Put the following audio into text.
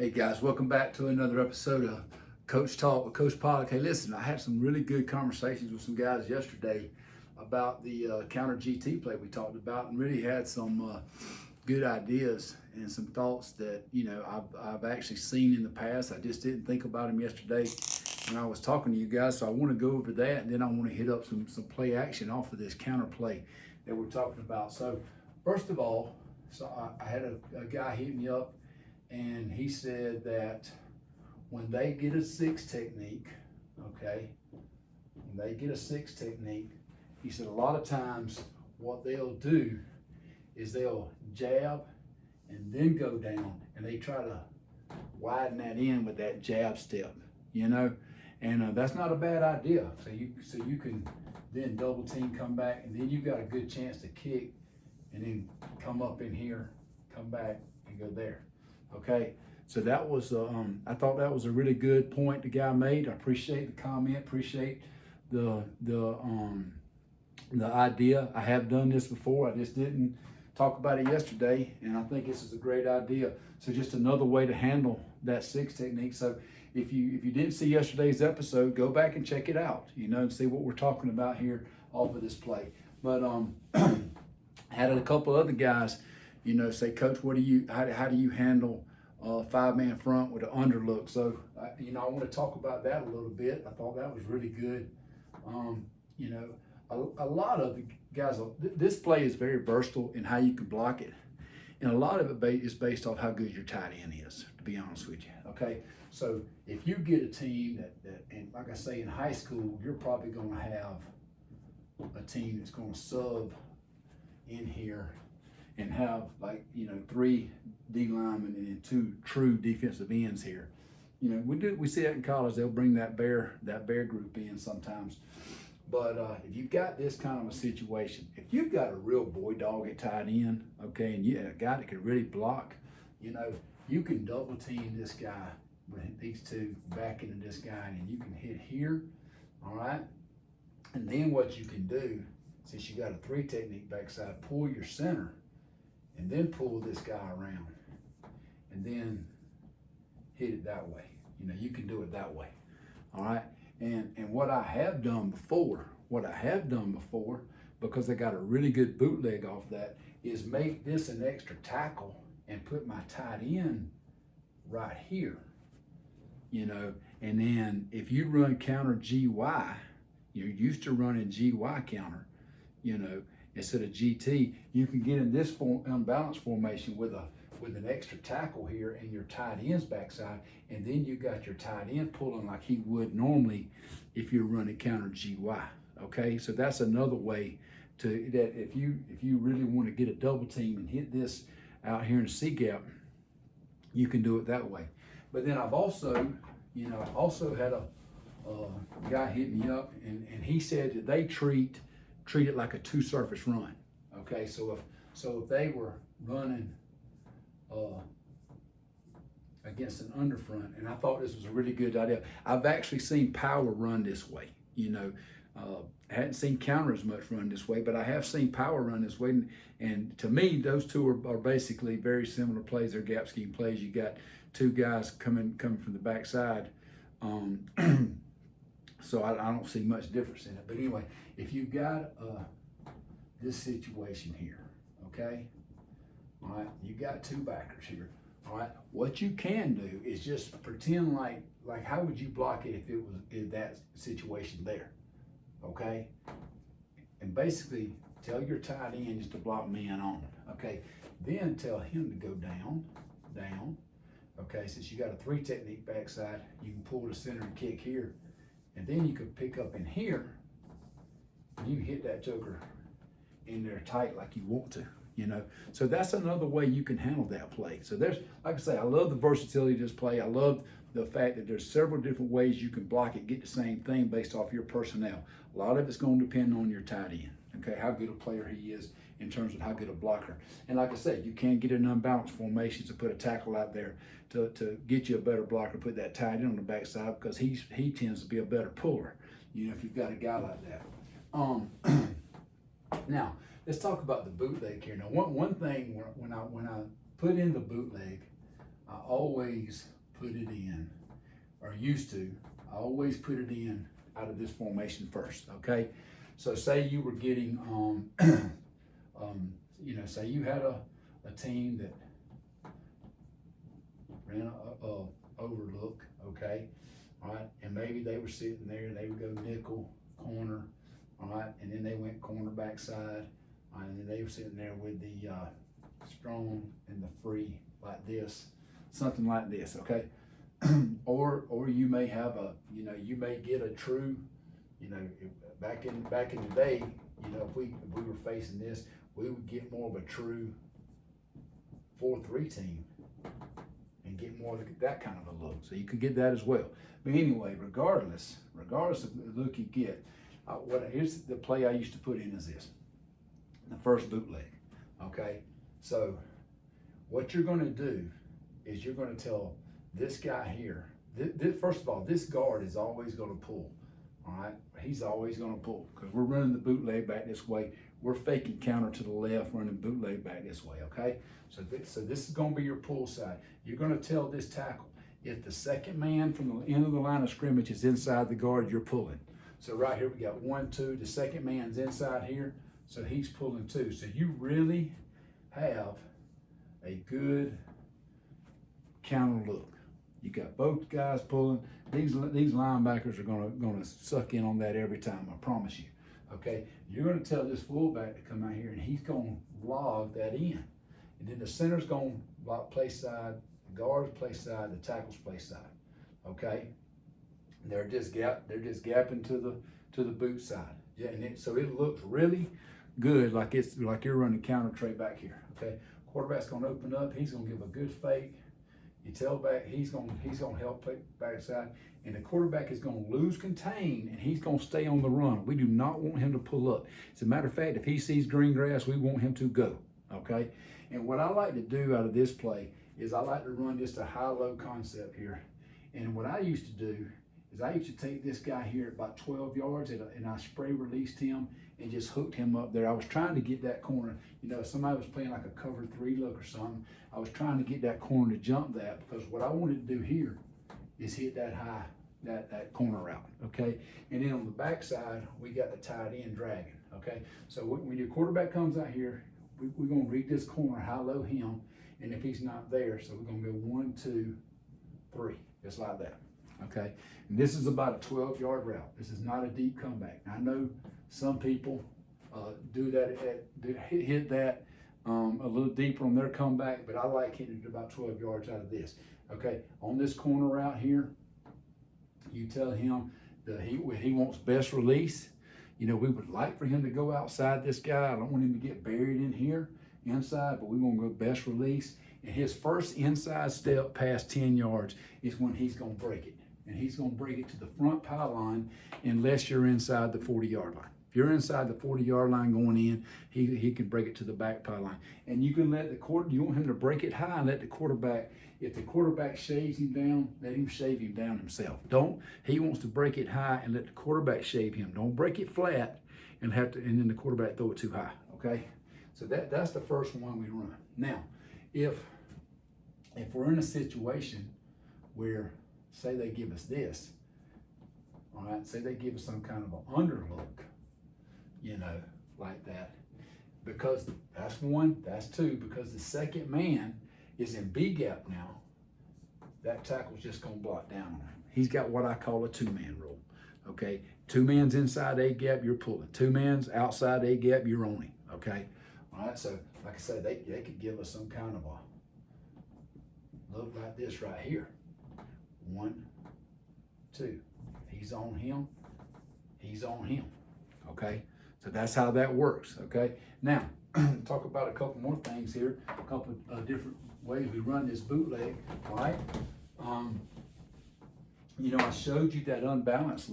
Hey guys, welcome back to another episode of Coach Talk with Coach Pollock. Hey, listen, I had some really good conversations with some guys yesterday about the counter GT play we talked about, and really had some good ideas and some thoughts that I've actually seen in the past. I just didn't think about them yesterday when I was talking to you guys, so I want to go over that, and then I want to hit up some play action off of this counter play that we're talking about. So first of all, I had a guy hit me up, and he said that when they get a six technique, okay, when they get a six technique, he said a lot of times what they'll do is they'll jab and then go down, and they try to widen that in with that jab step, and that's not a bad idea. So you can then double team, come back, and then you got a good chance to kick, and then come up in here, come back, and go there. Okay, so that was, I thought that was a really good point the guy made. I appreciate the comment, appreciate the idea. I have done this before, I just didn't talk about it yesterday, and I think this is a great idea. So just another way to handle that six technique. So if you didn't see yesterday's episode, go back and check it out, and see what we're talking about here off of this play. But had a couple other guys, say, Coach, how do you handle five-man front with an underlook? So, I want to talk about that a little bit. I thought that was really good. A lot of the guys, this play is very versatile in how you can block it. And a lot of it is based off how good your tight end is, to be honest with you, okay? So if you get a team that and like I say, in high school, you're probably going to have a team that's going to sub in here and have three D linemen and two true defensive ends here. We see that in college. They'll bring that bear group in sometimes. But if you've got this kind of a situation, if you've got a real boy dog at tight end, okay, and you have a guy that can really block, you can double team this guy with these two back into this guy, and you can hit here, all right? And then what you can do, since you got a three technique backside, pull your center and then pull this guy around and then hit it that way. You can do it that way, all right? And what I have done before, because I got a really good bootleg off that, is make this an extra tackle and put my tight end right here, and then if you run counter GY, you're used to running GY counter, instead of GT, you can get in this unbalanced formation with an extra tackle here and your tight end's backside, and then you got your tight end pulling like he would normally if you're running counter GY. Okay, so that's another way that if you really want to get a double team and hit this out here in C gap, you can do it that way. But then I've also, had a guy hit me up, and he said that they treat it like a two surface run. Okay, so if they were running against an underfront, and I thought this was a really good idea. I've actually seen power run this way. I hadn't seen counter as much run this way, but I have seen power run this way. And to me, those two are basically very similar plays. They're gap scheme plays. You got two guys coming from the backside. So I don't see much difference in it. But anyway, if you got this situation here, okay? All right, you got two backers here. All right, what you can do is just pretend like how would you block it if it was in that situation there, okay? And basically tell your tight end just to block man on, okay? Then tell him to go down, okay? Since you got a three technique backside, you can pull the center and kick here, and then you can pick up in here, and you hit that joker in there tight like you want to. So that's another way you can handle that play. So there's, like I say, I love the versatility of this play. I love the fact that there's several different ways you can block it, get the same thing based off your personnel. A lot of it's going to depend on your tight end, okay, how good a player he is in terms of how good a blocker. And like I said, you can get an unbalanced formation to put a tackle out there to get you a better blocker, put that tight end on the backside, because he tends to be a better puller, if you've got a guy like that. Now, let's talk about the bootleg here. Now, one thing when I put in the bootleg, I always put it in, or used to, I always put it in out of this formation first, okay? So say you were getting, you know, say you had a team that ran a overlook, okay? All right, and maybe they were sitting there, they would go nickel, corner, all right, and then they went corner backside, and then they were sitting there with the strong and the free like this, something like this, okay? or you may have a, you know, you may get a true, you know, back in the day, you know, if we were facing this, we would get more of a true 4-3 team and get more of that kind of a look. So you could get that as well. But anyway, regardless of the look you get, here's the play I used to put in is this, the first bootleg, okay? So what you're gonna do is you're gonna tell this guy here, first of all, this guard is always gonna pull, all right? He's always gonna pull, because we're running the bootleg back this way. We're faking counter to the left, running bootleg back this way, okay? So this is gonna be your pull side. You're gonna tell this tackle, if the second man from the end of the line of scrimmage is inside the guard, you're pulling. So right here, we got 1, 2, the second man's inside here, so he's pulling 2. So you really have a good counter look. You got both guys pulling. These linebackers are gonna suck in on that every time, I promise you. Okay, you're gonna tell this fullback to come out here and he's gonna log that in. And then the center's gonna play side, the guards play side, the tackles play side. Okay? They're just gapping to the boot side. Yeah, and so it looks really good, like you're running counter tray back here. Okay, quarterback's gonna open up. He's gonna give a good fake. You tell back, he's gonna help play backside, and the quarterback is gonna lose contain, and he's gonna stay on the run. We do not want him to pull up. As a matter of fact, if he sees green grass, we want him to go. Okay, and what I like to do out of this play is I like to run just a high-low concept here. And what I used to do is I used to take this guy here at about 12 yards and I spray released him and just hooked him up there. I was trying to get that corner, you know, if somebody was playing like a cover 3 look or something, I was trying to get that corner to jump that, because what I wanted to do here is hit that high, that corner out, okay? And then on the backside, we got the tight end dragging, okay? So when your quarterback comes out here, we're gonna read this corner, high-low him, and if he's not there, so we're gonna go 1, 2, 3, just like that. Okay, and this is about a 12-yard route. This is not a deep comeback. I know some people do that, hit that a little deeper on their comeback, but I like hitting it about 12 yards out of this. Okay, on this corner route here, you tell him that he wants best release. You know, we would like for him to go outside this guy. I don't want him to get buried in here inside, but we're gonna go best release. And his first inside step past 10 yards is when he's gonna break it. And he's gonna break it to the front pylon unless you're inside the 40-yard line. If you're inside the 40-yard line going in, he can break it to the back pylon. And you can let you want him to break it high and let the quarterback, if the quarterback shaves him down, let him shave him down himself. He wants to break it high and let the quarterback shave him. Don't break it flat and then the quarterback throw it too high, okay? So that's the first one we run. Now, if we're in a situation where, say they give us this, all right, say they give us some kind of an underlook, you know, like that, because that's 1, that's 2, because the second man is in B gap now, that tackle's just gonna block down on him. He's got what I call a 2-man rule, okay? 2 man's inside A gap, you're pulling. 2 man's outside A gap, you're on him, okay? All right, so like I said, they could give us some kind of a look like this right here. 1, 2. He's on him. He's on him. Okay? So that's how that works. Okay? Now, talk about a couple more things here. A couple of different ways we run this bootleg. All right? You know, I showed you that unbalanced look.